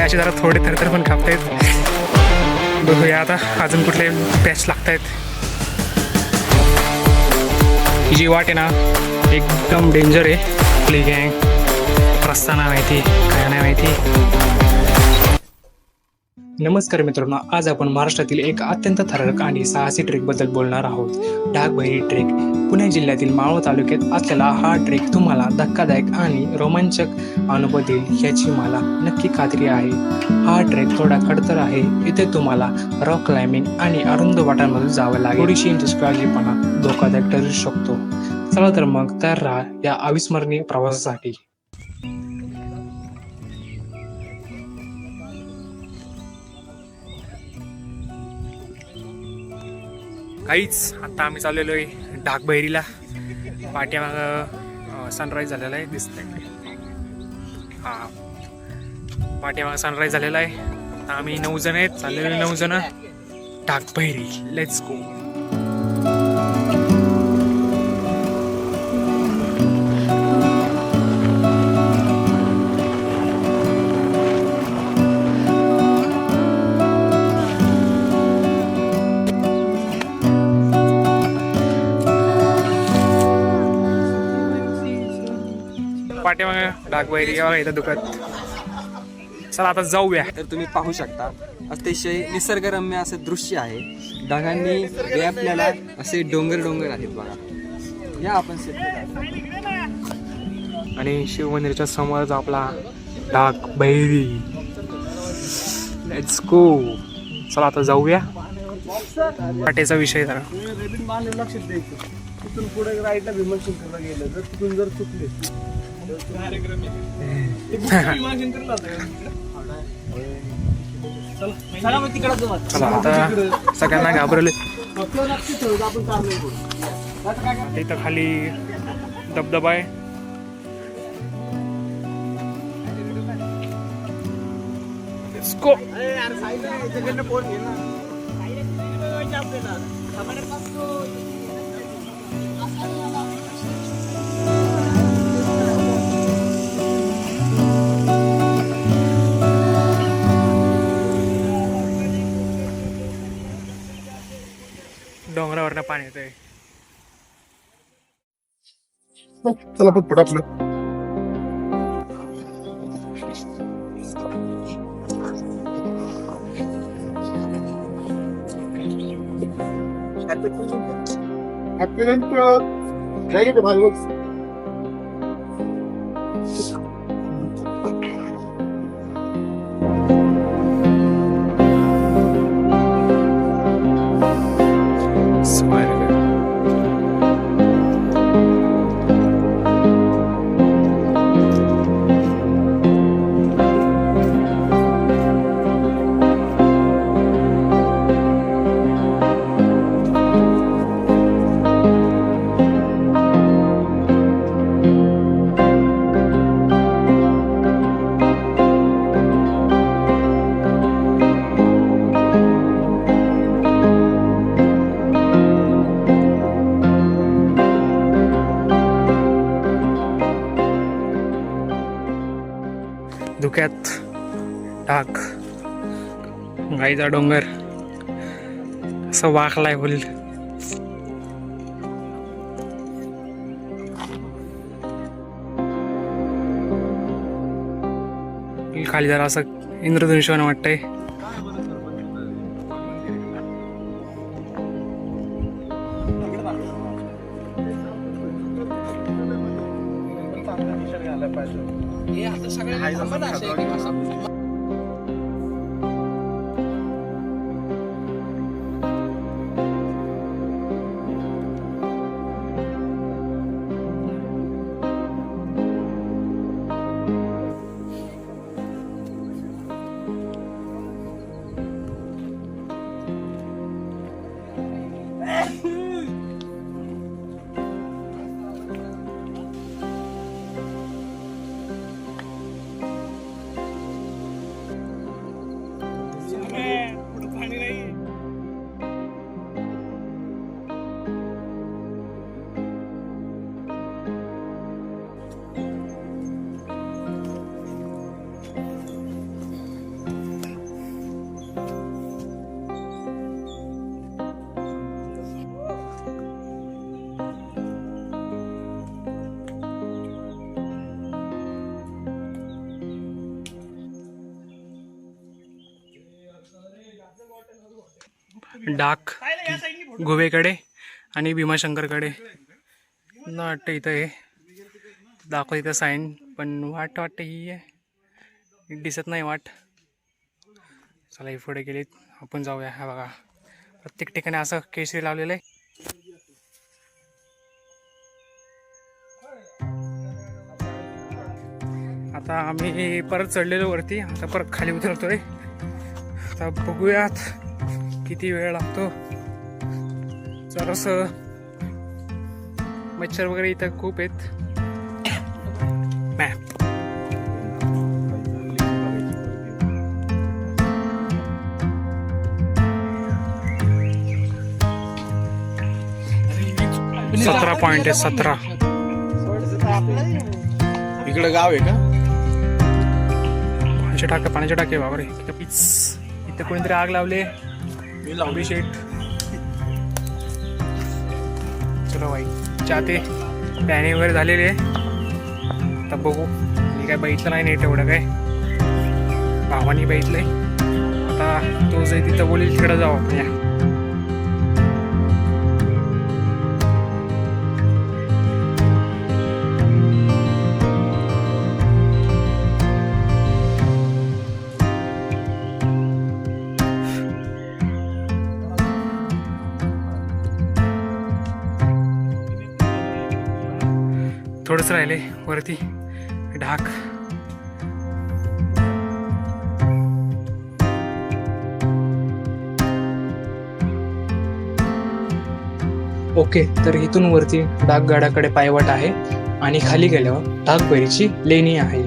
पायाचे जरा थोडे थरथर पण कापतायत. बघूया आता अजून कुठले बॅच लागतायत. ही जी वाट आहे ना एकदम डेंजर आहे. आपली गँग रस्ता नाही माहिती, काय नाही माहिती. नमस्कार मित्रांनो, आज आपण महाराष्ट्रातील एक अत्यंत थरारक आणि साहसी ट्रेकबद्दल बोलणार आहोत. डागबहिरी ट्रेक. पुणे जिल्ह्यातील मावळ तालुक्यात असलेला हा ट्रेक तुम्हाला धक्कादायक आणि रोमांचक अनुभव देईल याची मला नक्की खात्री आहे. हा ट्रेक थोडा खडतर आहे. इथे तुम्हाला रॉक क्लाइम्बिंग आणि अरुंद वाटांमधून जावं लागेल. थोडीशी निष्काळजीपणा धोकादायक ठरू शकतो. चला तर मग तयार राहा या अविस्मरणीय प्रवासासाठी. काहीच आता आम्ही चाललेलो आहे डागबहिरीला. पाठीमागं सनराईज झालेला आहे, दिसतंय. हा, पाठीमागं सनराईज झालेला आहे. आता आम्ही 9 जण आहेत, चाललेले 9 जण डागबहिरी. Let's go. पाठीमागं डागबहिरी इथं दुखत. चला आता जाऊया. तर तुम्ही पाहू शकता अतिशय निसर्गरम्य असं दृश्य आहे. ढगांनी व्यापलेला असे डोंगर आहेत बघा. या आपण आणि शिवमंदिराच्या समोरच आपला डागबहिरी. Let's go. चला आता जाऊया. पाटेचा विषय जरा लक्षात द्यायचं. तिथून पुढे राईटला भीमशंकरला गेलं जर तिथून जर चुकले चला आता सगळ्यांना घाबरले. इथं खाली धबधबा आहे. Let's go. डोंगरावरनं पाणी येतंय. चला पण पुढं आपलं धुक्यात डाग, गाईचा डोंगर असं वाकलाय फुल. खाली जरा असं इंद्रधनुष्यवान वाटतंय. डाक गोवेकडे आणि भीमाशंकरकडे न वाटतं इथं हे दाखव इथं साईन, पण वाटतं ही आहे, दिसत नाही वाट. चला ही पुढे गेलीत, आपण जाऊया. हा बघा प्रत्येक ठिकाणी असं केसरी लावलेलं आहे. आता आम्ही परत चढलेलो वरती, आता परत खाली उतरतोय. आता बघूयात किती वेळ लागतो. जरासं मच्छर वगैरे इथं खूप आहेत. मॅप सतरा पॉइंट आहे, 17. इकडे गाव आहे का? पाण्याचे टाके बाबा रे. इथं कोणीतरी आग लावले. मी लावली शेट. चलो बाई, चहा ते पॅने वगैरे झालेले. आता बघू, मी काय बघितलं नाही नीट एवढं काय, भावानी बघितलंय. आता तो जे तिथं बोलेल तिकडं जाऊ आपण. या थोडंच राहिले वरती ढाक. ओके, तर इथून वरती डाकगडाकडे पायवाट आहे आणि खाली गेल्यावर डाकबैरीची लेणी आहे.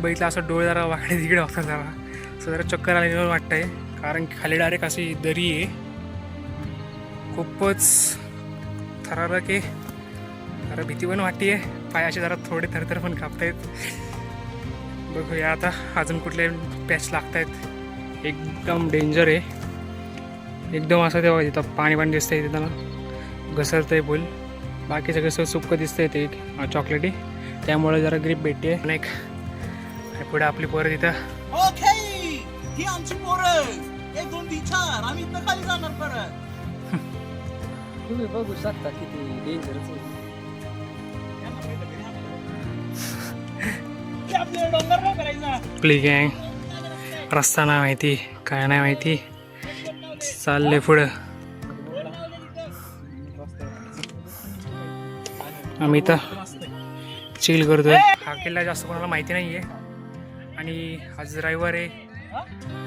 बघितलं असं डोळे जरा वाकडे तिकडे होतात, जरा चक्कर आलेलं वाटतंय. कारण खाली डायरेक्ट अशी दरी आहे, खूपच थरारक आहे. जरा भीती पण वाटते. पाय असे जरा थोडे थरथर पण कापतायत. बघूया आता अजून कुठले पॅच लागतायत. एकदम डेंजर आहे एकदम. असं तेव्हा तिथं पाणी दिसतंय, तिथं घसरतंय पूल. बाकी सगळं सुक्क दिसतंय ते चॉकलेटी, त्यामुळे जरा ग्रीप भेटते. अनेक पुढे आपली पोरं तिथं. ओके, ही आमची पोरं. एक दोन विचार, आम्ही इथं खाली जाणार परत. तुम्ही बघू शकता किती डेंजरच आहे. आपल्याला डोंगर नाही करायचा. आपली गँग, रस्ता नाही माहिती, काय नाही माहिती, चालले पुढं. आम्ही इथं चिल करतोय. हा किल्ला जास्त कोणाला माहिती नाही आहे आणि आज रविवार आहे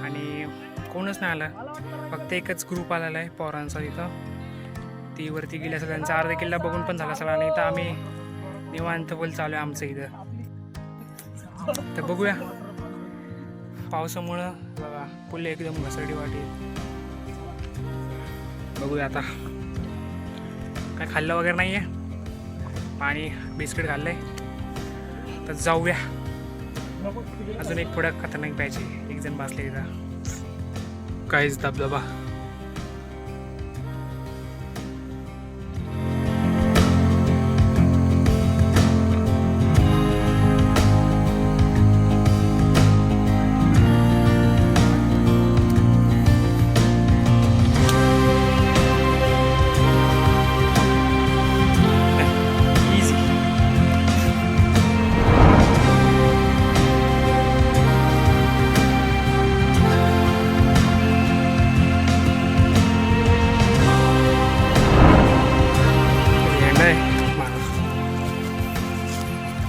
आणि कोणच नाही आलं. फक्त एकच ग्रुप आलेला आहे पोरांचा. तिथं ती वरती गेली असं त्यांचा अर्धा किल्ला बघून पण झाला सगळा. आणि इथं आम्ही निवांत बोल चालू आहे आमचं इथं. तर बघूया, पावसामुळं बघा पुल एकदम घसरडी वाटी. बघूया आता. काय खाल्लं वगैरे नाही आहे, पाणी बिस्किट खाल्लंय. तर जाऊया. अजून एक पुढं खतरनाक पाहिजे. एक जण बसले इथं, काहीच धबधबा.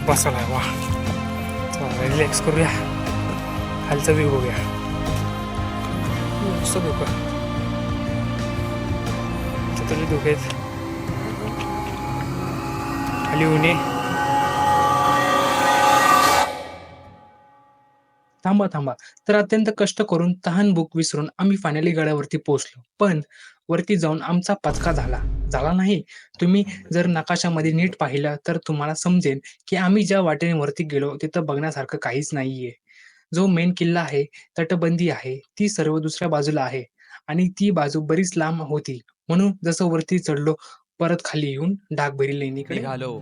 बसवला आहे वा. चला रिलॅक्स करूया, खालचा व्ह्यू बघूया. मस्त धोका, तरी धोके आहेत. खाली उन्हे. थांबा. तर अत्यंत कष्ट करून तहान भूक विसरून आम्ही फायनली गडावरती पोहोचलो. पण वरती जाऊन आमचा पचका झाला नाही. तुम्ही जर नकाशामध्ये नीट पाहिलं तर तुम्हाला समजेल, की आम्ही ज्या वाटेने वरती गेलो तिथं बघण्यासारखं काहीच नाहीये. जो मेन किल्ला आहे, तटबंदी आहे, ती सर्व दुसऱ्या बाजूला आहे आणि ती बाजू बरीच लांब होती. म्हणून जसं वरती चढलो, परत खाली येऊन डागभरी लेणीकडे निघालो.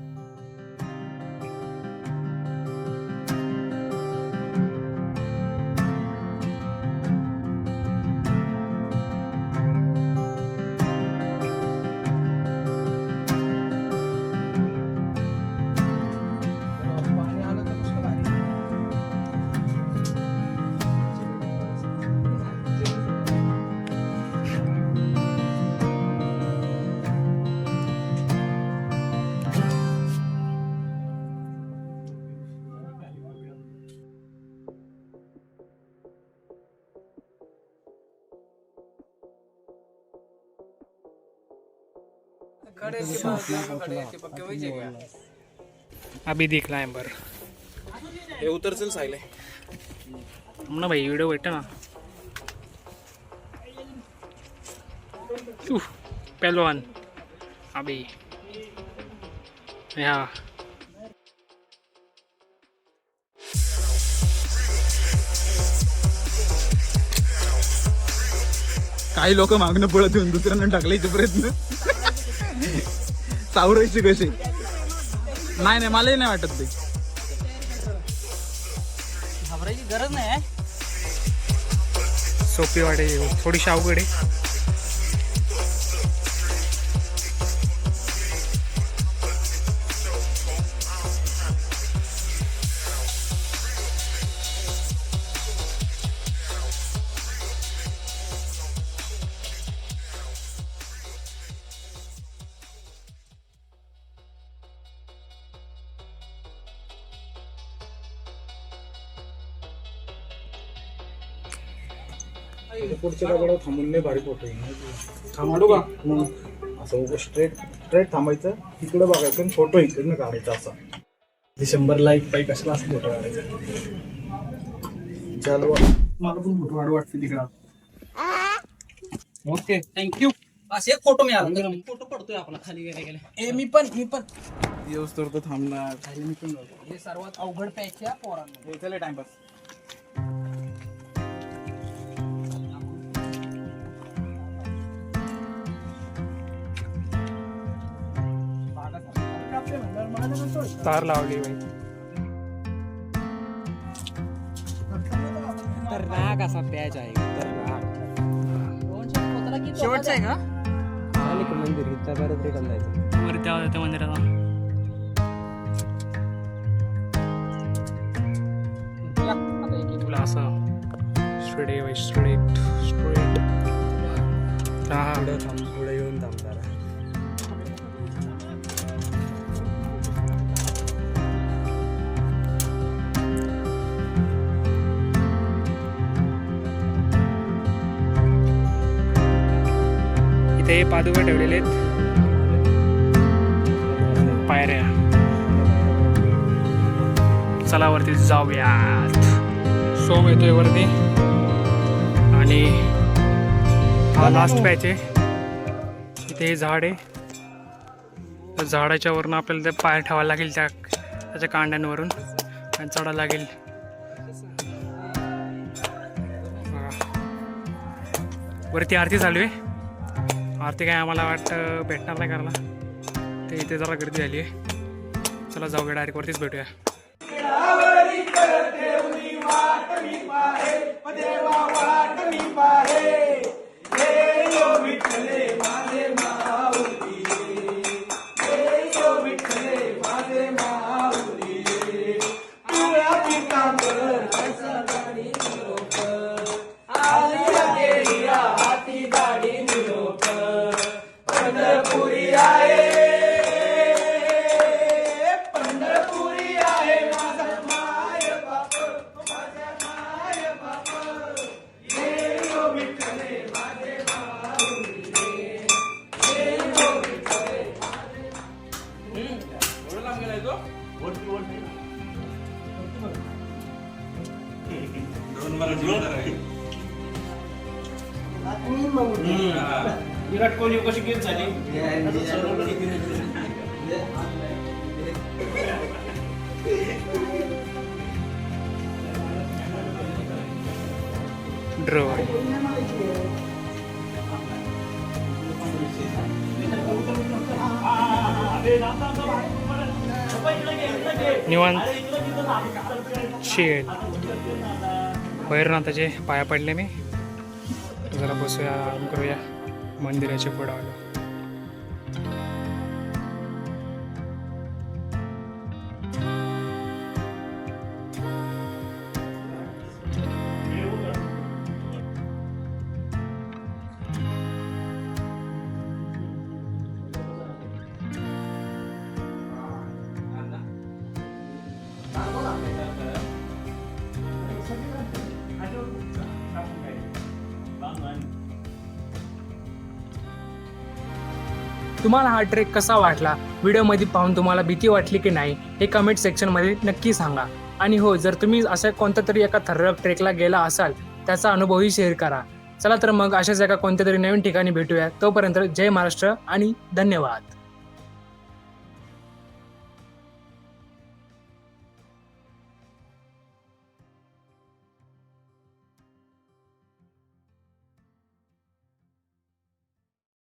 अभी दिखला है बर हे उतरचल सायले ना भाई व्हिडिओ भेट ना पहलवान अभी या काही लोक मागणं पळत येऊन दुसऱ्यांना टाकल्याचे प्रयत्न सावरायचे कसे नाही मलाही नाही वाटत ते गरज नाही सोपी वाटे थोडीशी अवघड आहे. पुढच्या दगडावर थांबून नाही भारी फोटो थांबलो का मग असं स्ट्रेट थांबायचं तिकडं बघायचं आणि फोटो इकडनं काढायचा असा डिसेंबरला एक पाई कशाला असं फोटो काढायचा चालू मला पण फोटो काढू वाटते तिकडं. ओके थँक्यू बस एक फोटो मिळाला फोटो पडतोय आपला खाली गेले मी पण दिवस तर थांबणार खाली मी पण हे सर्वात अवघड पॅच आहे पोरांना चले टाइमपास तार लावली भाई तर राग असा पॅच आहे तर राग शेवटचं आहे का आणि मंदिर इथं परत रिटर्न जायचं. वरती आवाज येतो मंदिराचा. तुला असं स्ट्रेट पुढे येऊन थांबणार. इथे पादुका ठेवलेले आहेत पायऱ्या. चला वरती जाऊयात. सोम येतोय वरती आणि हा लास्ट पॅच आहे. इथे हे झाड आहे. त्या झाडाच्या वरून आपल्याला ते पाय ठेवायला लागेल त्याच्या कांड्यांवरून आणि चढायला लागेल. वरती आरती चालू आहे. आरती काय आम्हाला वाटतं भेटणार नाही करायला ते इथे जरा गर्दी झाली आहे. चला जाऊया डायरेक्ट वरतीच भेटूया. विराट कोहली कशी गेम झाली ड्रॉ निवांत शेड भैरनाथाचे पाया पडले मी जरा बसूया आराम करूया मंदिराच्या पुढं आलो. तुम्हाला हा ट्रेक कसा वाटला, व्हिडिओमध्ये पाहून तुम्हाला भीती वाटली की नाही हे कमेंट सेक्शनमध्ये नक्की सांगा. आणि हो, जर तुम्ही अशा कोणत्या तरी एका ठराविक ट्रेकला गेला असाल त्याचा अनुभवही शेअर करा. चला तर मग अशाच एका कोणत्या तरी नवीन ठिकाणी भेटूया. तोपर्यंत जय महाराष्ट्र आणि धन्यवाद.